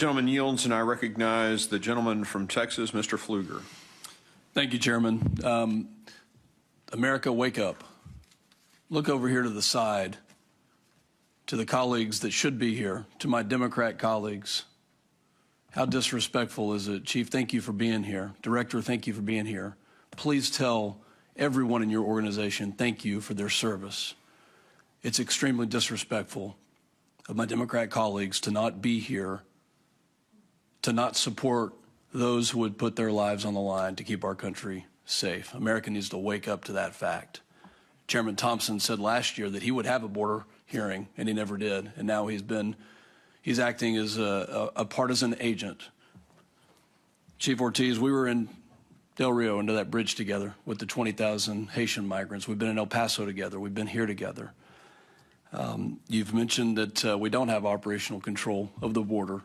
Gentleman yields, and I recognize the gentleman from Texas, Mr. Pfluger. Thank you, Chairman. America, wake up. Look over here to the side, to the colleagues that should be here, to my Democrat colleagues. How disrespectful is it? Chief, thank you for being here. Director, thank you for being here. Please tell everyone in your organization thank you for their service. It's extremely disrespectful of my Democrat colleagues to not be here, to not support those who would put their lives on the line to keep our country safe. America needs to wake up to that fact. Chairman Thompson said last year that he would have a border hearing, and he never did. And now he's acting as a partisan agent. Chief Ortiz, we were in Del Rio, under that bridge together with the 20,000 Haitian migrants. We've been in El Paso together. We've been here together. You've mentioned that we don't have operational control of the border,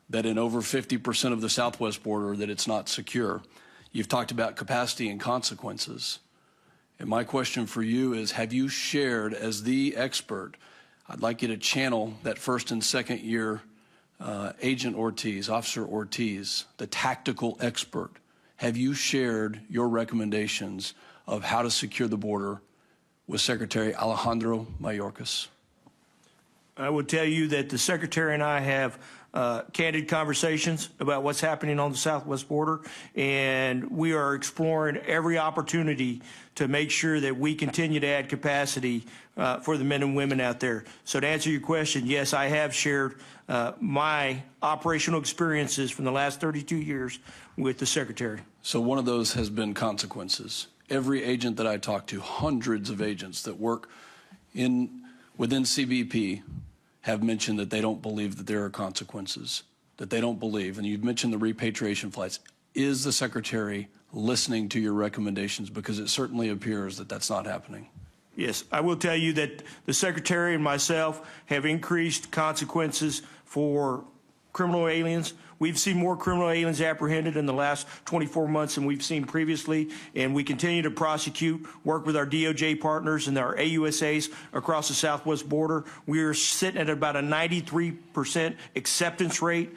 that in over 50% of the southwest border that it's not secure. You've talked about capacity and consequences. And my question for you is, have you shared, as the expert, I'd like you to channel that first and second year Agent Ortiz, Officer Ortiz, the tactical expert. Have you shared your recommendations of how to secure the border with Secretary Alejandro Mayorkas? I would tell you that the Secretary and I have candid conversations about what's happening on the southwest border, and we are exploring every opportunity to make sure that we continue to add capacity for the men and women out there. So to answer your question, yes, I have shared my operational experiences from the last 32 years with the Secretary. So one of those has been consequences. Every agent that I talk to, hundreds of agents that work within CBP, have mentioned that they don't believe that there are consequences, that they don't believe. And you've mentioned the repatriation flights. Is the Secretary listening to your recommendations? Because it certainly appears that that's not happening. Yes, I will tell you that the Secretary and myself have increased consequences for criminal aliens. We've seen more criminal aliens apprehended in the last 24 months than we've seen previously, and we continue to prosecute, work with our DOJ partners and our AUSAs across the southwest border. We are sitting at about a 93% acceptance rate.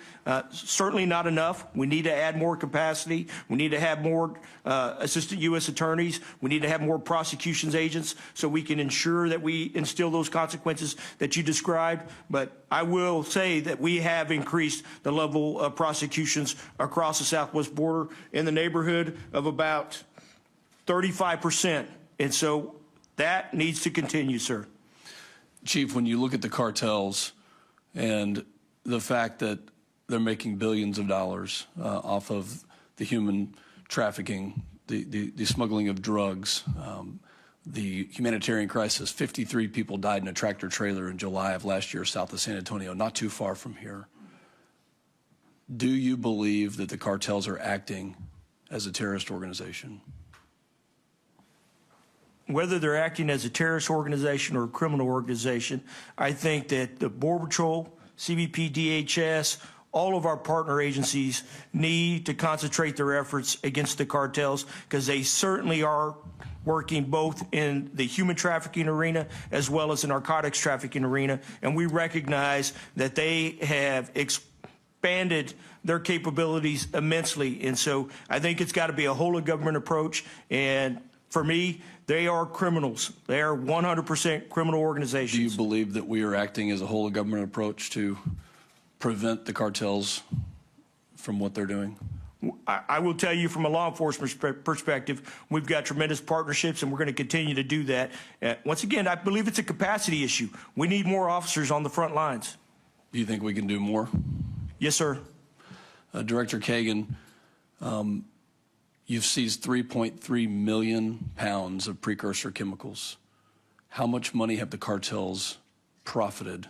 Certainly not enough. We need to add more capacity. We need to have more assistant U.S. attorneys. We need to have more prosecutions agents so we can ensure that we instill those consequences that you described. But I will say that we have increased the level of prosecutions across the southwest border in the neighborhood of about 35%. And so that needs to continue, sir. Chief, when you look at the cartels and the fact that they're making billions of dollars off of the human trafficking, the smuggling of drugs, the humanitarian crisis, 53 people died in a tractor trailer in July of last year south of San Antonio, not too far from here. Do you believe that the cartels are acting as a terrorist organization? Whether they're acting as a terrorist organization or a criminal organization, I think that the Border Patrol, CBP, DHS, all of our partner agencies need to concentrate their efforts against the cartels, because they certainly are working both in the human trafficking arena as well as the narcotics trafficking arena. And we recognize that they have expanded their capabilities immensely. And so I think it's got to be a whole of government approach. And for me, they are criminals. They are 100% criminal organizations. Do you believe that we are acting as a whole of government approach to prevent the cartels from what they're doing? I will tell you from a law enforcement perspective, we've got tremendous partnerships, and we're going to continue to do that. Once again, I believe it's a capacity issue. We need more officers on the front lines. Do you think we can do more? Yes, sir. Director Kagan, you've seized 3.3 million pounds of precursor chemicals. How much money have the cartels profited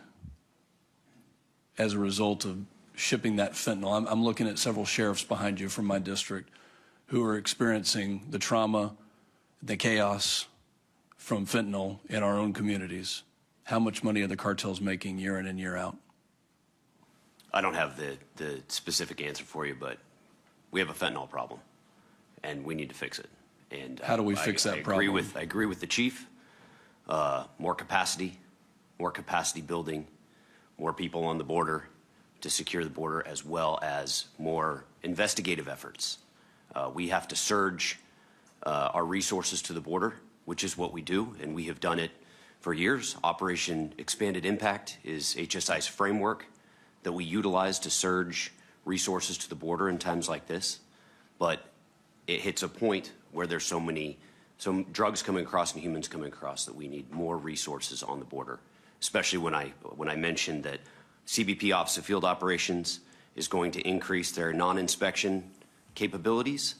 as a result of shipping that fentanyl? I'm looking at several sheriffs behind you from my district who are experiencing the trauma, the chaos from fentanyl in our own communities. How much money are the cartels making year in and year out? I don't have the specific answer for you, but we have a fentanyl problem, and we need to fix it. And how do we fix that problem? I agree with the chief. More capacity building, more people on the border, to secure the border, as well as more investigative efforts. We have to surge our resources to the border, which is what we do, and we have done it for years. Operation Expanded Impact is HSI's framework that we utilize to surge resources to the border in times like this. But it hits a point where there's some drugs coming across and humans coming across that we need more resources on the border, especially when I mentioned that CBP Office of Field Operations is going to increase their non-inspection capabilities.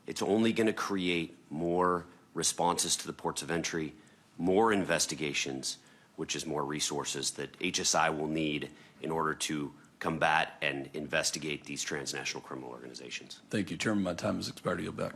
It's only going to create more responses to the ports of entry, more investigations, which is more resources that HSI will need in order to combat and investigate these transnational criminal organizations. Thank you, Chairman. My time has expired. You'll back.